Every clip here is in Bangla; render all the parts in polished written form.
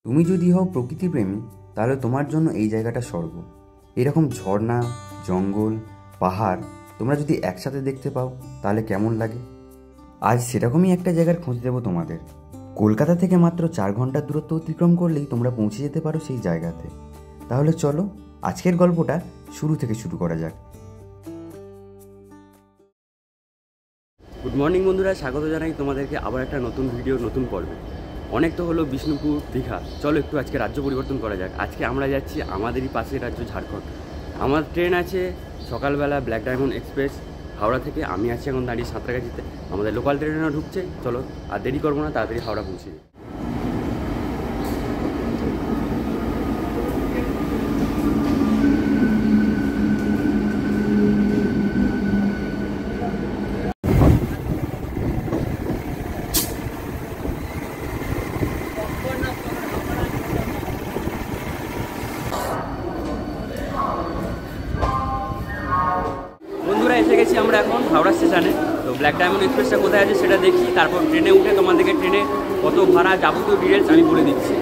তুমি যদি হও প্রকৃতিপ্রেমী তাহলে তোমার জন্য এই জায়গাটা স্বর্গ। এরকম ঝর্ণা, জঙ্গল, পাহাড় তোমরা যদি একসাথে দেখতে পাও তাহলে কেমন লাগে। আজ সেরকমই একটা জায়গার খোঁজ দেবো তোমাদের। কলকাতা থেকে মাত্র 4 ঘন্টার দূরত্ব অতিক্রম করলেই তোমরা পৌঁছে যেতে পারো সেই জায়গাতে। তাহলে চলো আজকের গল্পটা শুরু থেকে শুরু করা যাক। গুড মর্নিং বন্ধুরা, স্বাগত জানাই তোমাদেরকে আবার একটা নতুন ভিডিও, নতুন পর্বে। অনেক তো হলো বিষ্ণুপুর, দীঘা, চলো একটু আজকে রাজ্য পরিবর্তন করা যাক। আজকে আমরা যাচ্ছি আমাদেরই পাশের রাজ্য ঝাড়খণ্ড। আমার ট্রেন আছে সকালবেলা ব্ল্যাক ডায়মন্ড এক্সপ্রেস হাওড়া থেকে। আমি আছি এখন দাঁড়িয়ে সাঁতরাগাছিতে। আমাদের লোকাল ট্রেনও ঢুকছে, চলো আর দেরি করবো না, তাড়াতাড়ি হাওড়া পৌঁছে যাই। বন্ধুরা এসে গেছি আমরা এখন হাওড়া স্টেশনে। তো ব্ল্যাক ডায়মন্ড এক্সপ্রেসটা কোথায় আছে সেটা দেখি, তারপর ট্রেনে উঠে তোমাদেরকে ট্রেনে কত ভাড়া যাবতীয় ডিটেলস আমি বলে দিচ্ছি।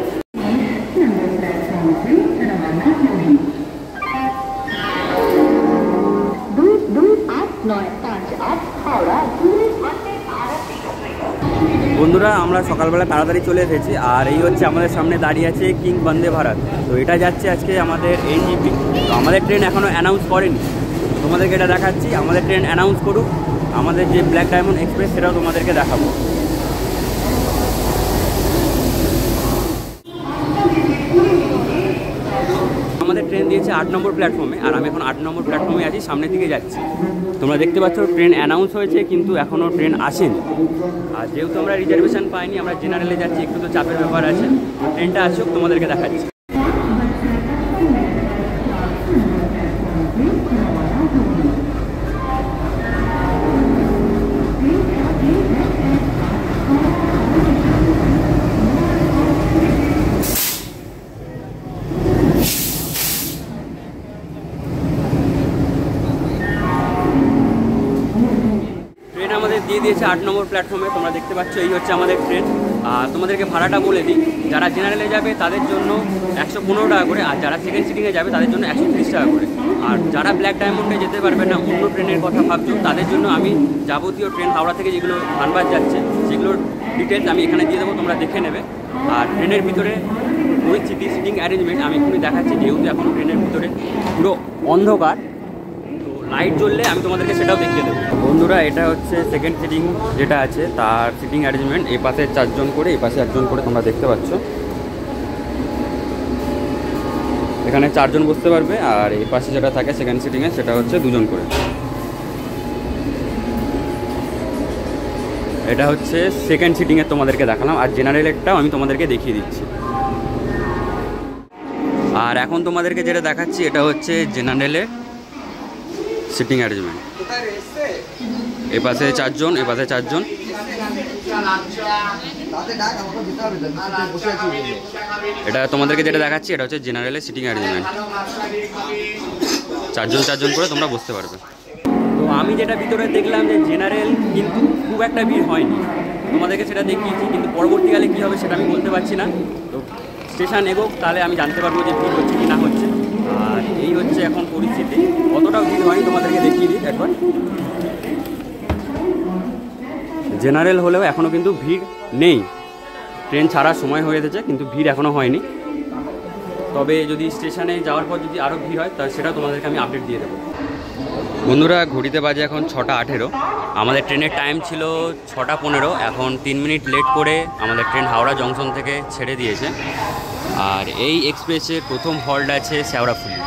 বন্ধুরা আমরা সকালবেলা তাড়াতাড়ি চলে এসেছি, আর এই হচ্ছে আমাদের সামনে দাঁড়িয়ে আছে কিং বন্দে ভারত। তো এটা যাচ্ছে আজকে আমাদের এনজিপি। তো আমাদের ট্রেন এখনও অ্যানাউন্স করেনি, তোমাদেরকে এটা দেখাচ্ছি। আমাদের ট্রেন অ্যানাউন্স করুক, আমাদের যে ব্ল্যাক ডায়মন্ড এক্সপ্রেস সেটাও তোমাদেরকে দেখাবো। আমাদের ট্রেন দিয়েছে 8 নম্বর প্ল্যাটফর্মে, আর আমি এখন 8 নম্বর প্ল্যাটফর্মে আছি, সামনের দিকে যাচ্ছি। তোমরা দেখতে পাচ্ছ ট্রেন অ্যানাউন্স হয়েছে কিন্তু এখনও ট্রেন আসেনি। আর যেহেতু আমরা রিজার্ভেশন পাইনি, আমরা জেনারেলে যাচ্ছি, একটু তো চাপের ব্যাপার আছে। ট্রেনটা আসুক, তোমাদেরকে দেখাচ্ছি। দিয়ে দিয়েছে 8 নম্বর প্ল্যাটফর্মে, তোমরা দেখতে পাচ্ছ এই হচ্ছে আমাদের ট্রেন। আর তোমাদেরকে ভাড়াটা বলে দিই, যারা জেনারেলে যাবে তাদের জন্য 115 টাকা করে, আর যারা সেকেন্ড সিটিংয়ে যাবে তাদের জন্য 130 টাকা করে। আর যারা ব্ল্যাক ডায়মন্ডে যেতে পারবে না, অন্য ট্রেনের কথা ভাবছো, তাদের জন্য আমি যাবতীয় ট্রেন হাওড়া থেকে যেগুলো ধানবাদ যাচ্ছে সেগুলোর ডিটেলস আমি এখানে দিয়ে দেবো, তোমরা দেখে নেবে। আর ট্রেনের ভিতরে পরিস্থিতি, সিটিং অ্যারেঞ্জমেন্ট আমি এখনই দেখাচ্ছি, যেহেতু এখন ট্রেনের ভিতরে পুরো অন্ধকার। লাইট জ্বললে আমি তোমাদেরকে সেটাও দেখিয়ে দেবো। বন্ধুরা এটা হচ্ছে সেকেন্ড সিটিং যেটা আছে, তার সিটিং অ্যারেঞ্জমেন্ট। এই পাশে 4 জন করে, এই পাশে 1 জন করে, তোমরা দেখতে পাচ্ছ। এখানে 4 জন বসতে পারবে, আর এই পাশে যেটা থাকে সেকেন্ড সিটিংয়ে সেটা হচ্ছে 2 জন করে। এটা হচ্ছে সেকেন্ড সিটিংয়ে তোমাদেরকে দেখালাম, আর জেনারেলেরটাও আমি তোমাদেরকে দেখিয়ে দিচ্ছি। আর এখন তোমাদেরকে যেটা দেখাচ্ছি এটা হচ্ছে জেনারেলের সিটিং অ্যারেঞ্জমেন্ট। এ পাশে 4 জন, এ পাশে 4 জন। এটা তোমাদেরকে যেটা দেখাচ্ছি এটা হচ্ছে জেনারেলের সিটিং অ্যারেঞ্জমেন্ট। 4 জন করে তোমরা বসতে পারবে। তো আমি যেটা ভিতরে দেখলাম যে জেনারেল কিন্তু খুব একটা ভিড় হয়নি, তোমাদেরকে সেটা দেখিয়েছি, কিন্তু পরবর্তীকালে কী হবে সেটা আমি বলতে পারছি না। তো স্টেশন এগোক, তাহলে আমি জানতে পারবো যে ভিড় হচ্ছে কি না হচ্ছে। আর এই হচ্ছে এখন পরিস্থিতি, অতটাও ভিড় হয়নি, তোমাদেরকে দেখিয়ে দিই একবার। জেনারেল হলেও এখনও কিন্তু ভিড় নেই, ট্রেন ছাড়ার সময় হয়ে গেছে কিন্তু ভিড় এখনও হয়নি। তবে যদি স্টেশনে যাওয়ার পর যদি আরও ভিড় হয় তাহলে সেটাও তোমাদেরকে আমি আপডেট দিয়ে দেবো। বন্ধুরা ঘড়িতে বাজে এখন 6টা 18। আমাদের ট্রেনের টাইম ছিল 6টা 15, এখন 3 মিনিট লেট করে আমাদের ট্রেন হাওড়া জংশন থেকে ছেড়ে দিয়েছে। আর এই এক্সপ্রেসের প্রথম হল্ট আছে শেওড়াফুলি।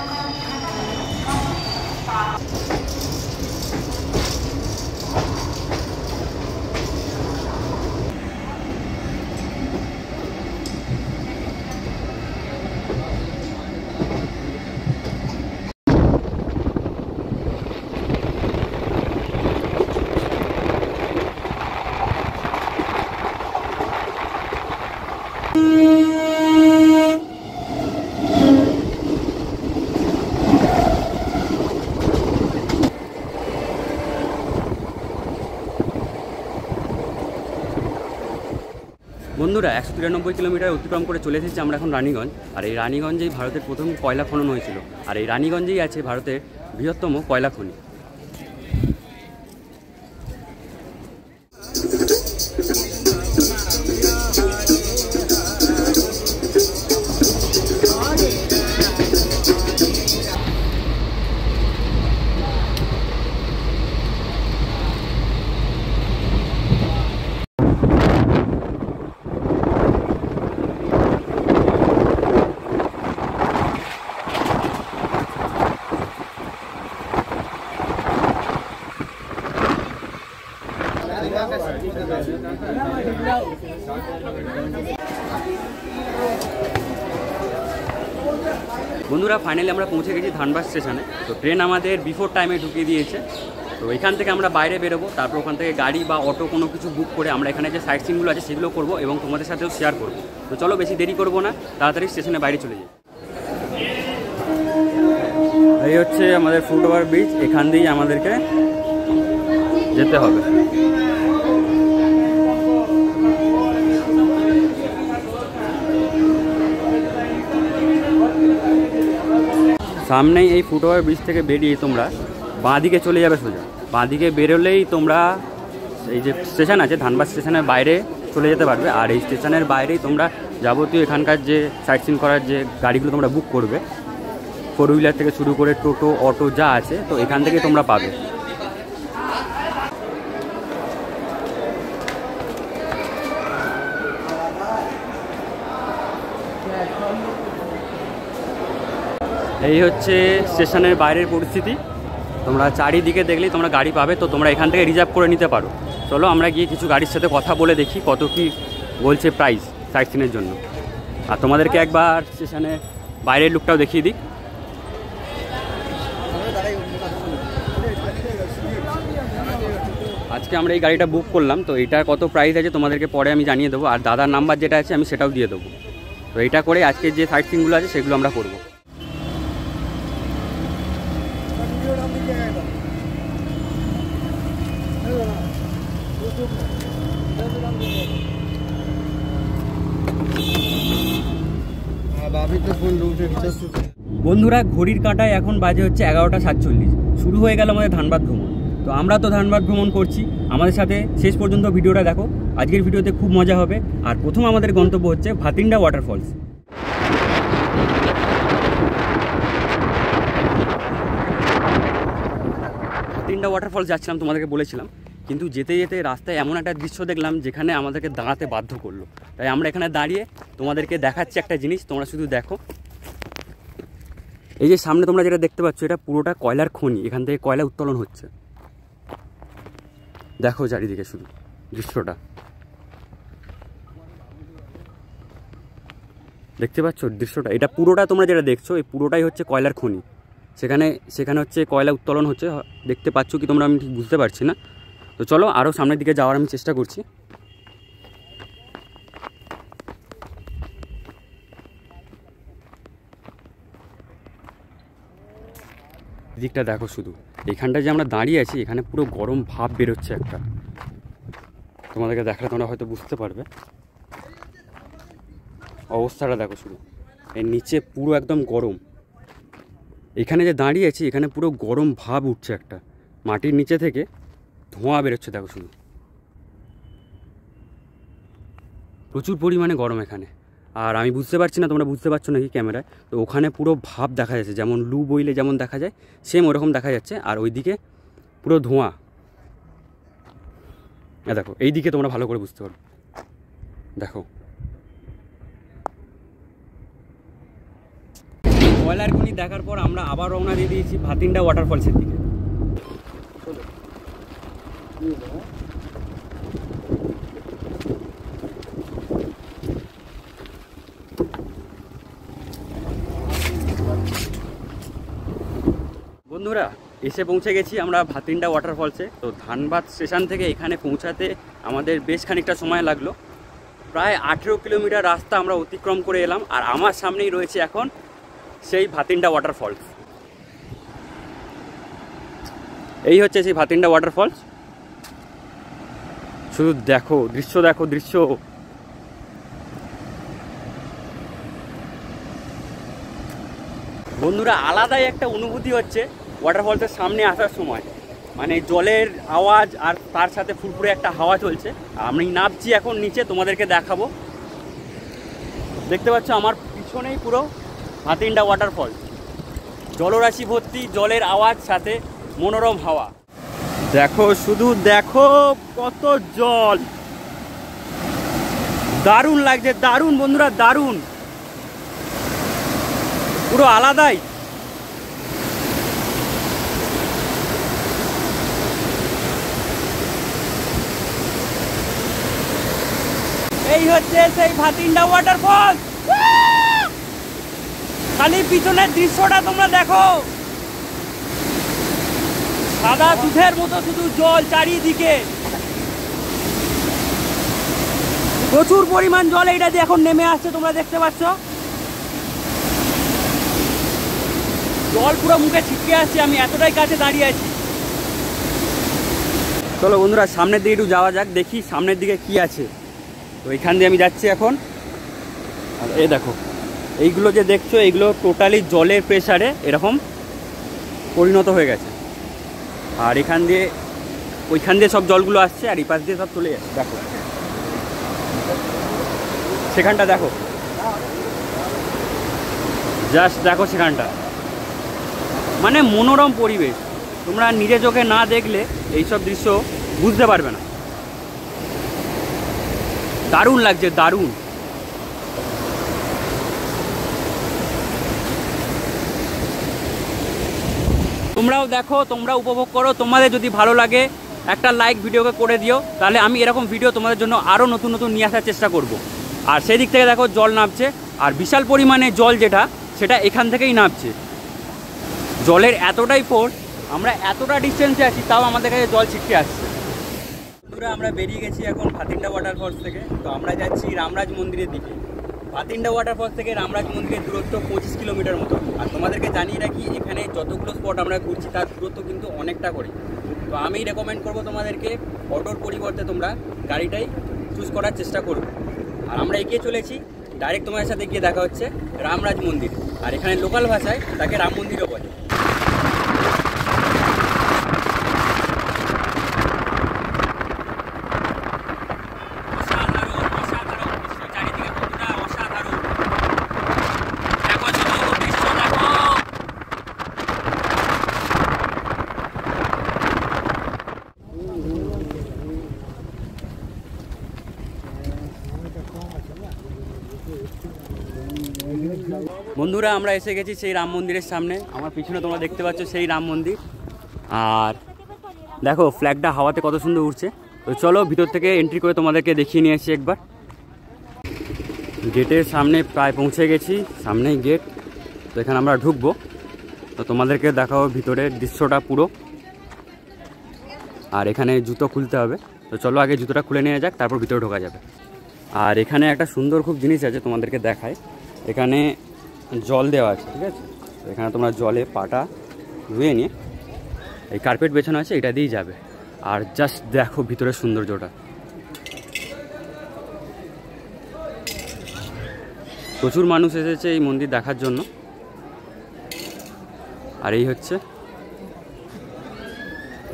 বন্ধুরা 193 কিলোমিটার অতিক্রম করে চলে এসেছি আমরা এখন রানীগঞ্জ। আর এই রানীগঞ্জেই ভারতের প্রথম কয়লা খনন হয়েছিল, আর এই রানীগঞ্জেই আছে ভারতের বৃহত্তম কয়লা খনি। বন্ধুরা ফাইনালি আমরা পৌঁছে গেছি ধানবাদ স্টেশনে। তো ট্রেন আমাদের বিফোর টাইমে ঢুকিয়ে দিয়েছে। তো এখান থেকে আমরা বাইরে বেরোবো, তারপর ওখান থেকে গাড়ি বা অটো কোনো কিছু বুক করে আমরা এখানে যে সাইট সিনগুলো আছে সেগুলো করবো এবং তোমাদের সাথেও শেয়ার করবো। তো চলো বেশি দেরি করবো না, তাড়াতাড়ি স্টেশনে বাইরে চলে যাই। এই হচ্ছে আমাদের ফুটওভার ব্রিজ, এখান দিয়েই আমাদেরকে যেতে হবে। সামনেই এই ফুটওভার ব্রিজ থেকে বেরিয়ে তোমরা বাঁ দিকে চলে যাবে সোজা। বাঁ দিকে বেরোলেই তোমরা এই যে স্টেশন আছে ধানবাদ স্টেশনের বাইরে চলে যেতে পারবে। আর এই স্টেশনের বাইরেই তোমরা যাবতীয় এখানকার যে সাইট সিন করার যে গাড়িগুলো তোমরা বুক করবে, 4 হুইলার থেকে শুরু করে টোটো অটো যা আছে, তো এখান থেকে তোমরা পাবে। এই হচ্ছে স্টেশনের বাইরের পরিস্থিতি। তোমরা চারিদিকে দেখলেই তোমরা গাড়ি পাবে, তো তোমরা এখান থেকে রিজার্ভ করে নিতে পারো। চলো আমরা গিয়ে কিছু গাড়ির সাথে কথা বলে দেখি কত কি বলছে প্রাইস সাইট সিনের জন্য। আর তোমাদেরকে একবার স্টেশনের বাইরের লুকটাও দেখিয়ে দিই। আজকে আমরা এই গাড়িটা বুক করলাম, তো এইটার কত প্রাইস আছে তোমাদেরকে পরে আমি জানিয়ে দেবো। আর দাদার নাম্বার যেটা আছে আমি সেটাও দিয়ে দেবো। তো এইটা করে আজকে যে সাইট সিনগুলো আছে সেগুলো আমরা করবো। বন্ধুরা ঘড়ির কাঁটায় এখন বাজে হচ্ছে 11টা 47। শুরু হয়ে গেল আমাদের ধানবাদ ভ্রমণ। তো আমরা তো ধানবাদ ভ্রমণ করছি, আমাদের সাথে শেষ পর্যন্ত ভিডিওটা দেখো। আজকের ভিডিওতে খুব মজা হবে। আর প্রথম আমাদের গন্তব্য হচ্ছে ভাতিন্ডা ওয়াটারফলস। ভাতিন্ডা ওয়াটারফলস যাচ্ছিলাম, তোমাদেরকে বলেছিলাম, কিন্তু যেতে যেতে রাস্তায় এমন একটা দৃশ্য দেখলাম যেখানে আমাদেরকে দাঁড়াতে বাধ্য করলো। তাই আমরা এখানে দাঁড়িয়ে তোমাদেরকে দেখাচ্ছি একটা জিনিস, তোমরা শুধু দেখো। এই যে সামনে তোমরা যেটা দেখতে পাচ্ছ, এটা পুরোটা কয়লার খনি, এখান থেকে কয়লা উত্তোলন হচ্ছে। দেখো চারিদিকে শুধু দৃশ্যটা দেখতে পাচ্ছ দৃশ্যটা। এটা পুরোটা তোমরা যেটা দেখছো এই পুরোটাই হচ্ছে কয়লার খনি। সেখানে হচ্ছে কয়লা উত্তোলন হচ্ছে। দেখতে পাচ্ছ কি তোমরা, আমি ঠিক বুঝতে পারছি না। তো চলো আরও সামনের দিকে যাওয়ার আমি চেষ্টা করছি। দিকটা দেখো শুধু, এখানটা যে আমরা দাঁড়িয়ে আছি এখানে পুরো গরম ভাব বেরোচ্ছে একটা। তোমাদেরকে দেখালে তোমরা হয়তো বুঝতে পারবে। অবস্থাটা দেখো শুধু, এর নিচে পুরো একদম গরম। এখানে যে দাঁড়িয়ে আছি এখানে পুরো গরম ভাব উঠছে একটা, মাটির নিচে থেকে ধোঁয়া বেরোচ্ছে দেখো শুধু। প্রচুর পরিমাণে গরম এখানে। আর আমি বুঝতে পারছি না তোমরা বুঝতে পারছো নাকি ক্যামেরায়। তো ওখানে পুরো ভাব দেখা যাচ্ছে, যেমন লু বইলে যেমন দেখা যায় সেম ওরকম দেখা যাচ্ছে। আর ওইদিকে পুরো ধোঁয়া। দেখো এই দিকে তোমরা ভালো করে বুঝতে পারো। দেখো কয়লার খনি দেখার পর আমরা আবার রওনা দিয়ে দিয়েছি ভাতিন্ডা ওয়াটারফলসের দিকে। বন্ধুরা এসে পৌঁছে গেছি আমরা ভাতিন্ডা ওয়াটারফলসে। তো ধানবাদ স্টেশন থেকে এখানে পৌঁছাতে আমাদের বেশ খানিকটা সময় লাগলো। প্রায় 18 কিলোমিটার রাস্তা আমরা অতিক্রম করে এলাম। আর আমার সামনেই রয়েছে এখন সেই ভাতিন্ডা ওয়াটারফলস। এই হচ্ছে সেই ভাতিন্ডা ওয়াটারফলস। শুধু দেখো দৃশ্য, দেখো দৃশ্য। বন্ধুরা আলাদাই একটা অনুভূতি হচ্ছে ওয়াটারফলসের সামনে আসার সময়, মানে জলের আওয়াজ আর তার সাথে ফুরফুরে একটা হাওয়া চলছে। আমি নামছি এখন নিচে, তোমাদেরকে দেখাবো। দেখতে পাচ্ছ আমার পিছনেই পুরো ভাতিন্ডা ওয়াটারফল, জলরাশি ভর্তি, জলের আওয়াজ সাথে মনোরম হাওয়া। দেখো শুধু দেখো কত জল, দারুণ লাগছে, দারুণ বন্ধুরা, দারুণ, পুরো আলাদাই। এই হচ্ছে সেই ভাতিন্ডা ওয়াটারফল। খালি পিছনের দৃশ্যটা তোমরা দেখো, সাদা দুধের মতো শুধু জল চারিদিকে, প্রচুর পরিমাণ জল এইটা দিয়ে এখন নেমে আসছে, তোমরা দেখতে পাচ্ছ। জল পুরো মুখে ছিটকে আসছে, আমি এতটাই কাছে দাঁড়িয়ে আছি। চলো বন্ধুরা সামনের দিকে একটু যাওয়া যাক, দেখি সামনের দিকে কি আছে। তো এইখান দিয়ে আমি যাচ্ছি এখন। আর এই দেখো এইগুলো যে দেখছো, এইগুলো টোটালি জলের প্রেসারে এরকম পরিণত হয়ে গেছে। আর এখান দিয়ে ওইখান দিয়ে সব জলগুলো আসছে, আর এই পাশ দিয়ে সব চলে যাচ্ছে। দেখো সেখানটা দেখো, জাস্ট দেখো সেখানটা, মানে মনোরম পরিবেশ। তোমরা নিজে চোখে না দেখলে এইসব দৃশ্য বুঝতে পারবে না। দারুণ লাগছে, দারুণ। তোমরাও দেখো, তোমরা উপভোগ করো। তোমাদের যদি ভালো লাগে একটা লাইক ভিডিওকে করে দিও, তাহলে আমি এরকম ভিডিও তোমাদের জন্য আরও নতুন নতুন নিয়ে আসার চেষ্টা করব। আর সেই দিক থেকে দেখো জল নামছে, আর বিশাল পরিমাণে জল যেটা সেটা এখান থেকেই নামছে। জলের এতটাই ফোর্স, আমরা এতটা ডিস্টেন্সে আছি তাও আমাদের কাছে জল ছিটকে আসছে। পুরো আমরা বেরিয়ে গেছি এখন ভাতিন্ডা ওয়াটারফলস থেকে। তো আমরা যাচ্ছি রামরাজ মন্দিরের দিকে। ভাতিন্ডা ওয়াটারফলস থেকে রামরাজ মন্দিরের দূরত্ব 25 কিলোমিটার মতো। আর তোমাদেরকে জানিয়ে রাখি, এখানে যতগুলো স্পট আমরা ঘুরছি তার দূরত্ব কিন্তু অনেকটা করে। তো আমি রেকমেন্ড করবো তোমাদেরকে অটোর পরিবর্তে তোমরা গাড়িটাই চুজ করার চেষ্টা করবে। আর আমরা এগিয়ে চলেছি, ডাইরেক্ট তোমাদের সাথে গিয়ে দেখা হচ্ছে রামরাজ মন্দির। আর এখানে লোকাল ভাষায় তাকে রাম মন্দিরও বলে। বন্ধুরা আমরা এসে গেছি সেই রাম মন্দিরের সামনে। আমার পিছনে তোমরা দেখতে পাচ্ছ সেই রাম মন্দির। আর দেখো ফ্ল্যাগটা হাওয়াতে কত সুন্দর উঠছে। তো চলো ভিতর থেকে এন্ট্রি করে তোমাদেরকে দেখিয়ে নিয়ে আসি একবার। গেটের সামনে প্রায় পৌঁছে গেছি, সামনেই গেট। তো এখানে আমরা ঢুকবো, তো তোমাদেরকে দেখাবো ভিতরের দৃশ্যটা পুরো। আর এখানে জুতো খুলতে হবে, তো চলো আগে জুতোটা খুলে নিয়ে যাক, তারপর ভিতরে ঢোকা যাবে। আর এখানে একটা সুন্দর খুব জিনিস আছে, তোমাদেরকে দেখায়। এখানে জল দেওয়া আছে, ঠিক আছে। তো এখানে তোমরা জলে পাটা ধুয়ে নিয়ে এই কার্পেট বেছানো আছে, এটা দিয়েই যাবে। আর জাস্ট দেখো ভিতরের সৌন্দর্যটা, প্রচুর মানুষ এসেছে এই মন্দির দেখার জন্য। আর এই হচ্ছে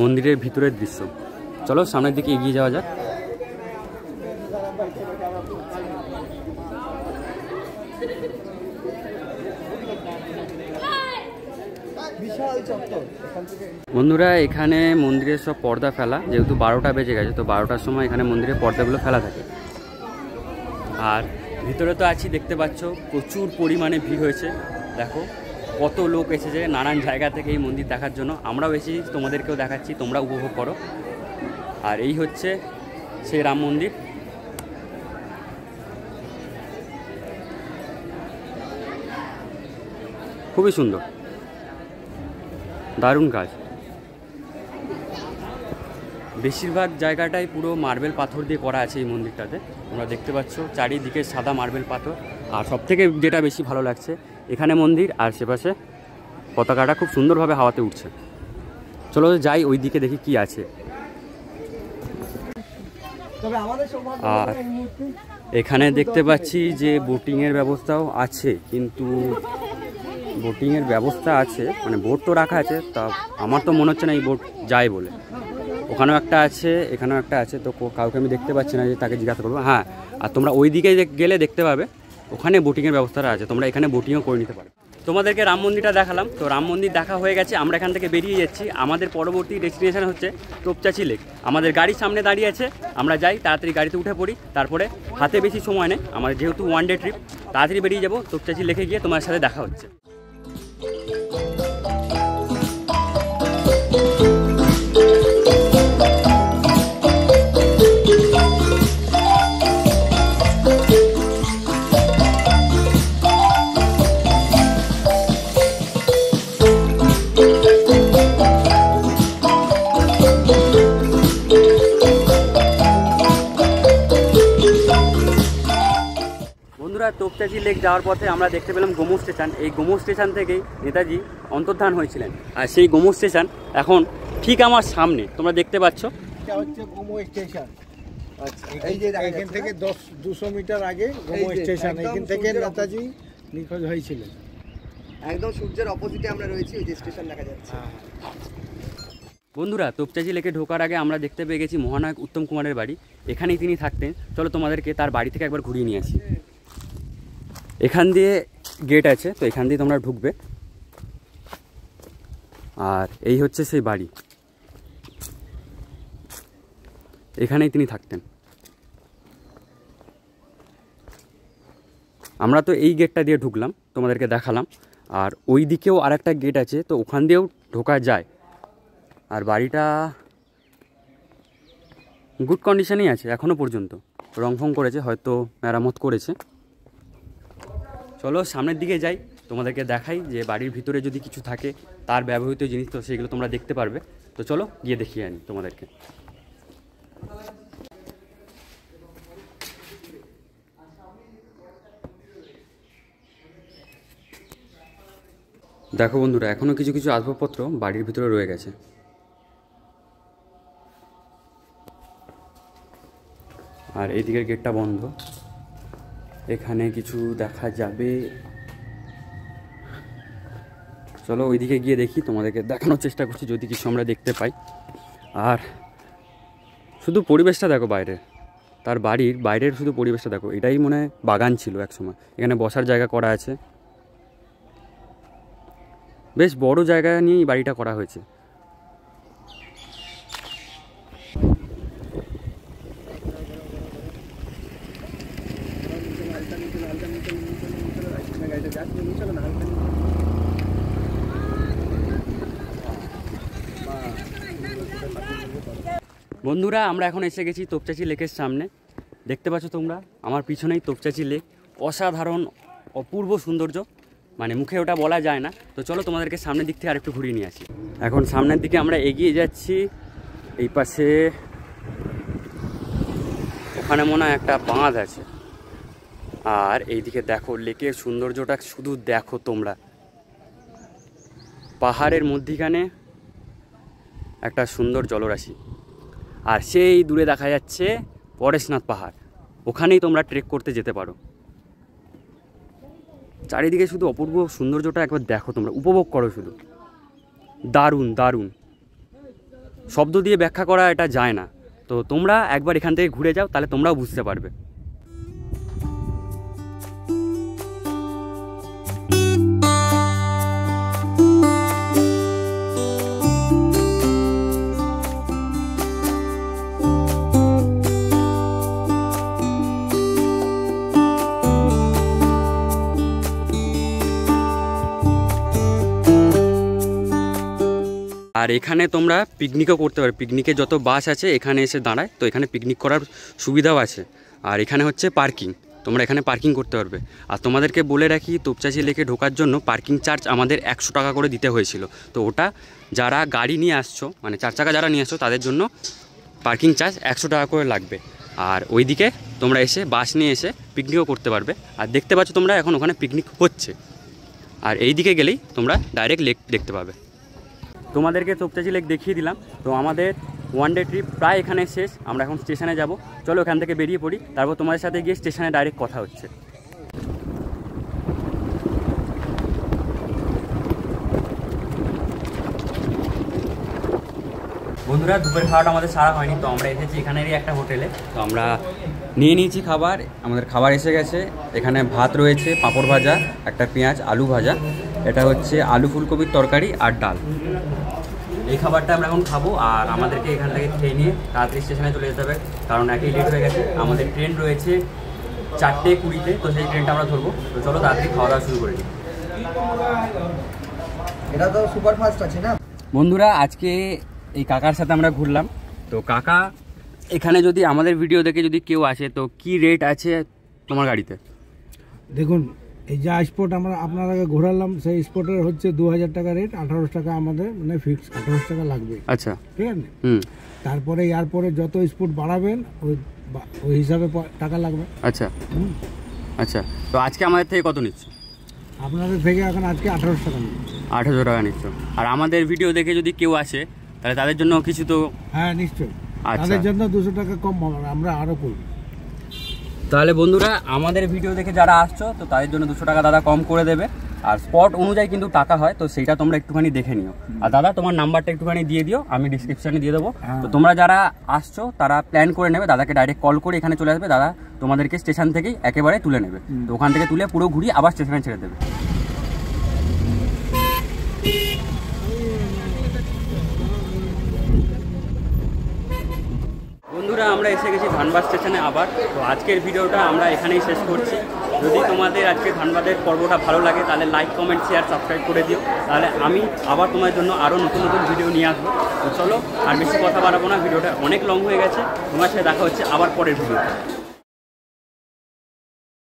মন্দিরের ভিতরের দৃশ্য। চলো সামনের দিকে এগিয়ে যাওয়া যাক। বন্ধুরা এখানে মন্দিরের সব পর্দা ফেলা, যেহেতু 12টা বেজে গেছে, তো 12টার সময় এখানে মন্দিরের পর্দাগুলো ফেলা থাকে। আর ভিতরে তো আছি, দেখতে পাচ্ছ প্রচুর পরিমাণে ভিড় হয়েছে। দেখো কত লোক এসেছে নানান জায়গা থেকে এই মন্দির দেখার জন্য। আমরাও এসেছি, তোমাদেরকেও দেখাচ্ছি, তোমরা উপভোগ করো। আর এই হচ্ছে সেই রাম মন্দির। খুবই সুন্দর, দারুণ কাজ। বেশিরভাগ জায়গাটাই পুরো মার্বেল পাথর দিয়ে করা আছে এই মন্দিরটাতে। তোমরা দেখতে পাচ্ছ চারিদিকে সাদা মার্বেল পাথর। আর সবথেকে যেটা বেশি ভালো লাগছে, এখানে মন্দির আর সেপাশে পতাকাটা খুব সুন্দরভাবে হাওয়াতে উঠছে। চলো যাই ওই দিকে, দেখি কি আছে। আর এখানে দেখতে পাচ্ছি যে বোটিংয়ের ব্যবস্থাও আছে, কিন্তু বোটিংয়ের ব্যবস্থা আছে, মানে বোট তো রাখা আছে, তা আমার তো মনে হচ্ছে না এই বোট যায় বলে। ওখানেও একটা আছে, এখানেও একটা আছে, তো কাউকে আমি দেখতে পাচ্ছি না যে তাকে জিজ্ঞাসা করবো। হ্যাঁ, আর তোমরা ওই দিকে গেলে দেখতে পাবে ওখানে বোটিংয়ের ব্যবস্থাটা আছে, তোমরা এখানে বোটিংও করে নিতে পারো। তোমাদেরকে রাম মন্দিরটা দেখালাম, তো রাম মন্দির দেখা হয়ে গেছে, আমরা এখান থেকে বেরিয়ে যাচ্ছি। আমাদের পরবর্তী ডেস্টিনেশন হচ্ছে তোপচাঁচি লেক। আমাদের গাড়ির সামনে দাঁড়িয়ে আছে, আমরা যাই তাড়াতাড়ি গাড়িতে উঠে পড়ি, তারপরে হাতে বেশি সময় নেই, আমাদের যেহেতু 1 ডে ট্রিপ, তাড়াতাড়ি বেরিয়ে যাবো। তোপচাঁচি লেকে গিয়ে তোমার সাথে দেখা হচ্ছে। তোপচাঁচি লেক যাওয়ার পথে আমরা দেখতে পেলাম গোমো স্টেশন। এই গোমো স্টেশন থেকেই নেতাজি অন্তর্ধান হয়েছিলেন, আর সেই গোমো স্টেশন এখন ঠিক আমার সামনে তোমরা দেখতে পাচ্ছ। এটা হচ্ছে গোমো স্টেশন। আচ্ছা, এই যে এখান থেকে 200 মিটার আগে গোমো স্টেশন, এখান থেকে নেতাজি নিখোঁজ হয়েছিলেন। একদম সূর্যের অপোজিটে আমরা রয়েছি, ওই যে স্টেশন দেখা যাচ্ছে। বন্ধুরা, তোপচাঁচি লেকে ঢোকার আগে আমরা দেখতে পেয়ে গেছি মহানায়ক উত্তম কুমারের বাড়ি, এখানেই তিনি থাকতেন। চলো তোমাদেরকে তার বাড়ি থেকে একবার ঘুরিয়ে নিয়ে আসি। এখান দিয়ে গেট আছে, তো এখান দিয়ে তোমরা ঢুকবে, আর এই হচ্ছে সেই বাড়ি, এখানেই তিনি থাকতেন। আমরা তো এই গেটটা দিয়ে ঢুকলাম, তোমাদেরকে দেখালাম, আর ওই দিকেও আর একটা গেট আছে, তো ওখান দিয়েও ঢোকা যায়। আর বাড়িটা গুড কন্ডিশনেই আছে এখনও পর্যন্ত, রং ফং করেছে, হয়তো মেরামত করেছে। চলো সামনের দিকে যাই, তোমাদেরকে দেখাই যে বাড়ির ভিতরে যদি কিছু থাকে তার ব্যবহৃত জিনিস, তো সেগুলো তোমরা দেখতে পারবে। তো চলো গিয়ে দেখিয়ে আনি তোমাদেরকে। দেখো বন্ধুরা, এখনও কিছু কিছু আসবাবপত্র বাড়ির ভিতরে রয়ে গেছে। আর এই দিকের গেটটা বন্ধ, এখানে কিছু দেখা যাবে। চলো ওইদিকে গিয়ে দেখি, তোমাদেরকে দেখানোর চেষ্টা করছি যদি কিছু আমরা দেখতে পাই। আর শুধু পরিবেশটা দেখো বাইরের, তার বাড়ির বাইরের শুধু পরিবেশটা দেখো। এটাই মনে হয় বাগান ছিল একসময়, এখানে বসার জায়গা করা আছে, বেশ বড় জায়গা নিয়েই বাড়িটা করা হয়েছে। বন্ধুরা, আমরা এখন এসে গেছি তোপচাঁচি লেকের সামনে। দেখতে পাচ্ছ তোমরা আমার পিছনেই তোপচাঁচি লেক, অসাধারণ অপূর্ব সৌন্দর্য, মানে মুখে ওটা বলা যায় না। তো চলো তোমাদেরকে সামনের দিক থেকে আরেকটু ঘুরিয়ে নিয়ে আসি। এখন সামনের দিকে আমরা এগিয়ে যাচ্ছি, এই পাশে ওখানে মনে হয় একটা বাঁধ আছে, আর এইদিকে দেখো লেকের সৌন্দর্যটা শুধু দেখো তোমরা। পাহাড়ের মধ্যিখানে একটা সুন্দর জলরাশি, আর সেই দূরে দেখা যাচ্ছে পরেশনাথ পাহাড়, ওখানেই তোমরা ট্রেক করতে যেতে পারো। চারিদিকে শুধু অপূর্ব সৌন্দর্যটা একবার দেখো তোমরা, উপভোগ করো শুধু। দারুণ দারুণ, শব্দ দিয়ে ব্যাখ্যা করা এটা যায় না। তো তোমরা একবার এখান থেকে ঘুরে যাও, তাহলে তোমরাও বুঝতে পারবে। আর এখানে তোমরা পিকনিকও করতে পারো, পিকনিকের যত বাস আছে এখানে এসে দাঁড়ায়, তো এখানে পিকনিক করার সুবিধাও আছে। আর এখানে হচ্ছে পার্কিং, তোমরা এখানে পার্কিং করতে পারবে। আর তোমাদেরকে বলে রাখি, তোপচাঁচি লেকে ঢোকার জন্য পার্কিং চার্জ আমাদের 100 টাকা করে দিতে হয়েছিল। তো ওটা যারা গাড়ি নিয়ে আসছো, মানে 4 চাকা যারা নিয়ে আসছো, তাদের জন্য পার্কিং চার্জ 100 টাকা করে লাগবে। আর ওইদিকে তোমরা এসে বাস নিয়ে এসে পিকনিকও করতে পারবে। আর দেখতে পাচ্ছ তোমরা এখন ওখানে পিকনিক হচ্ছে। আর এই দিকে গেলেই তোমরা ডাইরেক্ট লেক দেখতে পাবে। তোমাদেরকে তোপচাঁচি লেক দেখিয়ে দিলাম। তো আমাদের 1 ডে ট্রিপ প্রায় এখানে শেষ, আমরা এখন স্টেশনে যাব। চলো এখান থেকে বেরিয়ে পড়ি, তারপর তোমাদের সাথে গিয়ে স্টেশনে ডাইরেক্ট কথা হচ্ছে। বন্ধুরা দুপুরের খাওয়াটা আমাদের সারা হয়নি, তো আমরা এসেছি এখানেরই একটা হোটেলে। তো আমরা নিয়ে নিয়েছি খাবার, আমাদের খাবার এসে গেছে। এখানে ভাত রয়েছে, পাঁপড় ভাজা, একটা পেঁয়াজ আলু ভাজা, এটা হচ্ছে আলু ফুলকপির তরকারি আর ডাল। এই খাবারটা আমরা এখন খাবো, আর আমাদেরকে এখান থেকে খেয়ে নিয়ে তাড়াতাড়ি স্টেশনে চলে যেতে হবে, কারণ একই লেট হয়ে গেছে। আমাদের ট্রেন রয়েছে 4:20, তো সেই ট্রেনটা আমরা ধরবো। তো চলো তাড়াতাড়ি খাওয়া দাওয়া শুরু করে দিই। এটা তো সুপার ফাস্ট আছে না বন্ধুরা, আজকে এই কাকার সাথে আমরা ঘুরলাম। তো কাকা, এখানে যদি আমাদের ভিডিও দেখে যদি কেউ আসে, তো কি রেট আছে তোমার গাড়িতে? দেখুন, এই যে স্পট আমরা আপনার আগে ঘোরালাম, সেই স্পটের হচ্ছে 2000 টাকা রেট, 1800 টাকা আমাদের মানে ফিক্স 1800 টাকা লাগবে। আচ্ছা, ঠিক আছে। হুম, তারপরে এরপরে যত স্পট বাড়াবেন ওই হিসাবে টাকা লাগবে। আচ্ছা আচ্ছা। তো আজকে আমাদের থেকে কত নিচ্ছ? আপনাদের থেকে এখন আজকে 1800 টাকা নেবে। 8000 টাকা নিচ্ছ। আর আমাদের ভিডিও দেখে যদি কেউ আসে, তাহলে তাদের জন্য কিছু তো? হ্যাঁ নিশ্চয়ই, আচ্ছা। তাদের জন্য 200 টাকা কম আমরা আরও করব। তাহলে বন্ধুরা, আমাদের ভিডিও দেখে যারা আসছো, তো তাদের জন্য 200 টাকা দাদা কম করে দেবে। আর স্পট অনুযায়ী কিন্তু টাকা হয়, তো সেইটা তোমরা একটুখানি দেখে নিও। আর দাদা, তোমার নাম্বারটা একটুখানি দিয়ে দিও, আমি ডিসক্রিপশানে দিয়ে দেবো। তো তোমরা যারা আসছো তারা প্ল্যান করে নেবে, দাদাকে ডাইরেক্ট কল করে এখানে চলে আসবে। দাদা তোমাদেরকে স্টেশন থেকেই একেবারে তুলে নেবে। তো ওখান থেকে তুলে পুরো ঘুরিয়ে আবার স্টেশনে ছেড়ে দেবে। বন্ধুরা, আমরা এসে গেছি ধানবাদ স্টেশনে আবার। তো আজকের ভিডিওটা আমরা এখানেই শেষ করছি। যদি তোমাদের আজকে ধানবাদের পর্বটা ভালো লাগে, তাহলে লাইক, কমেন্ট, শেয়ার, সাবস্ক্রাইব করে দিও। তাহলে আমি আবার তোমার জন্য আরও নতুন নতুন ভিডিও নিয়ে আসবো। তো চলো, আর বেশি কথা বাড়াবো না, ভিডিওটা অনেক লং হয়ে গেছে। তোমার সাথে দেখা হচ্ছে আবার পরের ভিডিওতে।